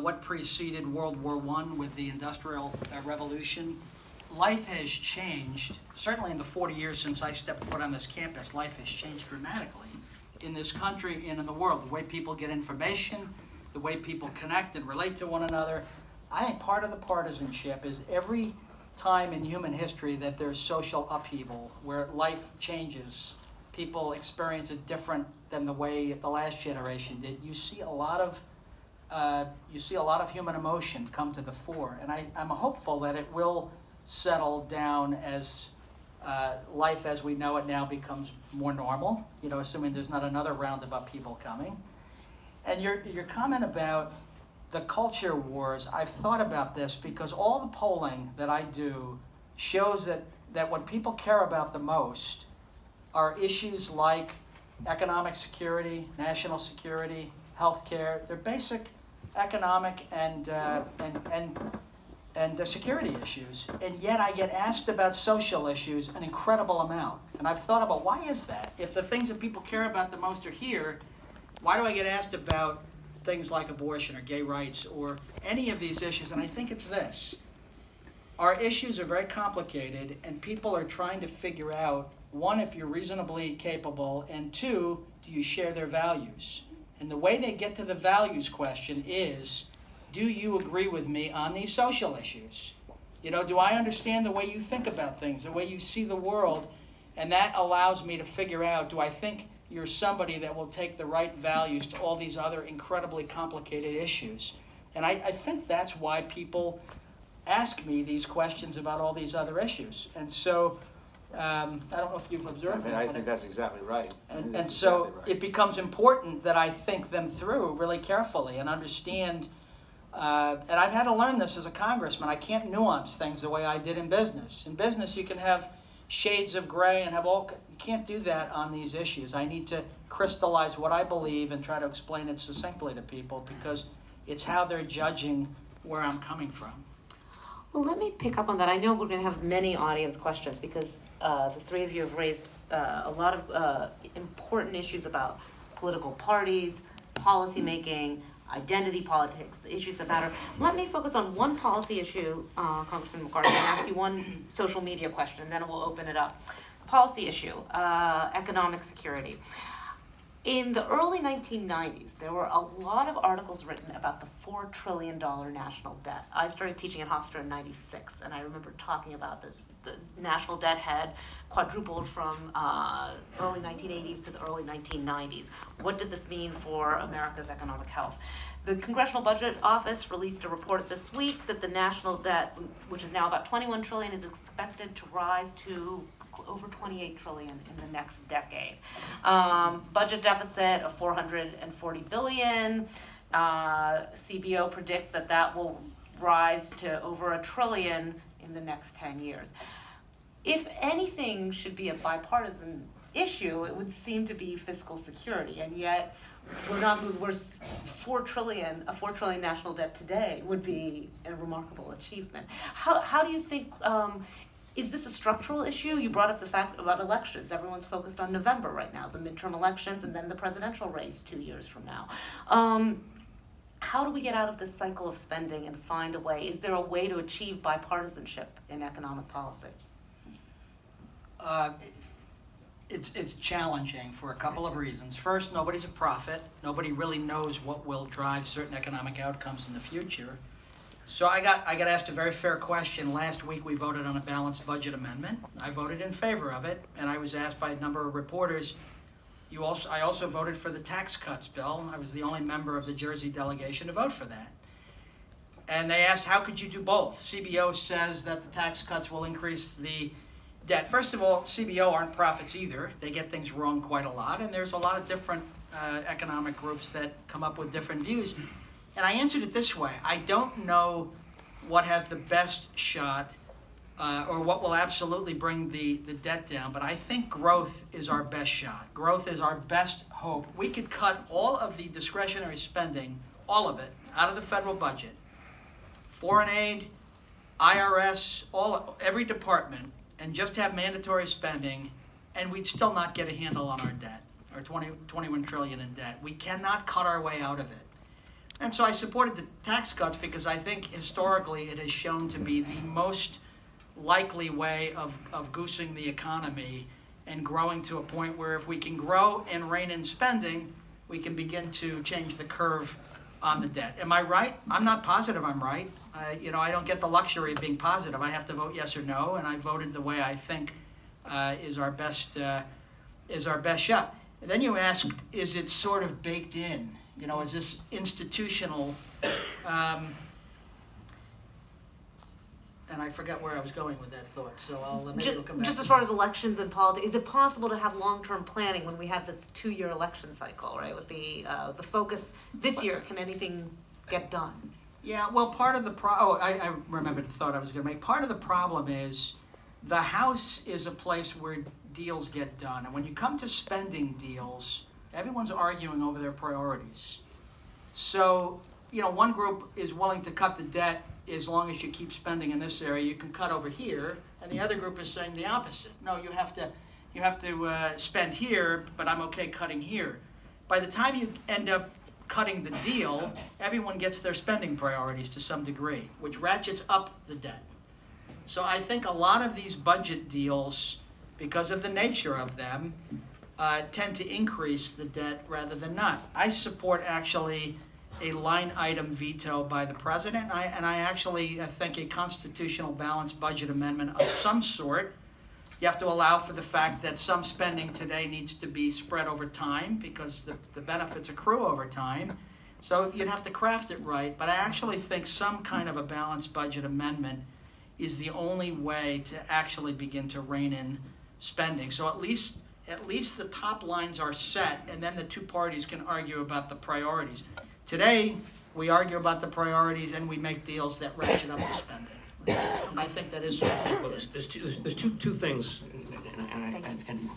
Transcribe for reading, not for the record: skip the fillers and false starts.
what preceded World War I with the Industrial Revolution. Life has changed, certainly in the 40 years since I stepped foot on this campus, life has changed dramatically in this country and in the world. The way people get information, the way people connect and relate to one another. I think part of the partisanship is every time in human history that there's social upheaval, where life changes, people experience it different than the way the last generation did. You see a lot of human emotion come to the fore, and I'm hopeful that it will settle down as life as we know it now becomes more normal, assuming there's not another round of upheaval coming. And your comment about the culture wars, I've thought about this because all the polling that I do shows that what people care about the most are issues like economic security, national security, healthcare. They're basic economic and security issues, and yet I get asked about social issues an incredible amount. And I've thought about, why is that? If the things that people care about the most are here, why do I get asked about things like abortion or gay rights or any of these issues? And I think it's this. Our issues are very complicated, and people are trying to figure out, one, if you're reasonably capable, and two, do you share their values? And the way they get to the values question is, do you agree with me on these social issues? Do I understand the way you think about things, the way you see the world? And that allows me to figure out, do I think you're somebody that will take the right values to all these other incredibly complicated issues? And I think that's why people ask me these questions about all these other issues. And so, I don't know if you've observed that. I think that's exactly right. And so it becomes important that I think them through really carefully and understand. And I've had to learn this as a congressman. I can't nuance things the way I did in business. In business, you can have shades of gray and you can't do that on these issues. I need to crystallize what I believe and try to explain it succinctly to people, because it's how they're judging where I'm coming from. Well, let me pick up on that. I know we're going to have many audience questions because the three of you have raised a lot of important issues about political parties, policy making, identity politics, the issues that matter. Let me focus on one policy issue, Congressman MacArthur, and ask you one social media question, and then we'll open it up. Policy issue, economic security. In the early 1990s, there were a lot of articles written about the $4 trillion national debt. I started teaching at Hofstra in '96, and I remember talking about the national debt had quadrupled from early 1980s to the early 1990s. What did this mean for America's economic health? The Congressional Budget Office released a report this week that the national debt, which is now about $21 trillion, is expected to rise to over $28 trillion in the next decade. Budget deficit of $440 billion. CBO predicts that will rise to over $1 trillion in the next 10 years. If anything should be a bipartisan issue, it would seem to be fiscal security, and yet we're not moving. We're $4 trillion. A $4 trillion national debt today would be a remarkable achievement. How do you think? Is this a structural issue? You brought up the fact about elections. Everyone's focused on November right now, the midterm elections, and then the presidential race 2 years from now. How do we get out of this cycle of spending and find a way? Is there a way to achieve bipartisanship in economic policy? It's challenging for a couple of reasons. First, nobody's a prophet. Nobody really knows what will drive certain economic outcomes in the future. So I got asked a very fair question. Last week we voted on a balanced budget amendment. I voted in favor of it, and I was asked by a number of reporters, I also voted for the tax cuts bill. I was the only member of the Jersey delegation to vote for that. And they asked, how could you do both? CBO says that the tax cuts will increase the debt. First of all, CBO aren't prophets either. They get things wrong quite a lot, and there's a lot of different economic groups that come up with different views. And I answered it this way. I don't know what has the best shot or what will absolutely bring the debt down, but I think growth is our best shot. Growth is our best hope. We could cut all of the discretionary spending, all of it, out of the federal budget. Foreign aid, IRS, every department, and just have mandatory spending, and we'd still not get a handle on our debt, our 21 trillion in debt. We cannot cut our way out of it. And so I supported the tax cuts because I think historically it has shown to be the most likely way of goosing the economy and growing to a point where if we can grow and rein in spending, we can begin to change the curve on the debt. Am I right? I'm not positive I'm right. I don't get the luxury of being positive. I have to vote yes or no, and I voted the way I think is our best shot. And then you asked, is it sort of baked in? Is this institutional? And I forgot where I was going with that thought, so maybe we'll come back. Just as far as elections and politics, is it possible to have long-term planning when we have this 2-year election cycle, right? With the focus this year, can anything get done? Yeah, well, part of the I remembered the thought I was going to make. Part of the problem is the House is a place where deals get done, and when you come to spending deals, everyone's arguing over their priorities. So, one group is willing to cut the debt as long as you keep spending in this area. You can cut over here, and the other group is saying the opposite. No, you have to spend here, but I'm okay cutting here. By the time you end up cutting the deal, everyone gets their spending priorities to some degree, which ratchets up the debt. So I think a lot of these budget deals, because of the nature of them, tend to increase the debt rather than not. I support actually a line item veto by the president, and I actually think a constitutional balanced budget amendment of some sort. You have to allow for the fact that some spending today needs to be spread over time because the benefits accrue over time. So you'd have to craft it right, but I actually think some kind of a balanced budget amendment is the only way to actually begin to rein in spending. So at least the top lines are set, and then the two parties can argue about the priorities. Today, we argue about the priorities and we make deals that ratchet up the spending. And I think that is. Well, there's two things, and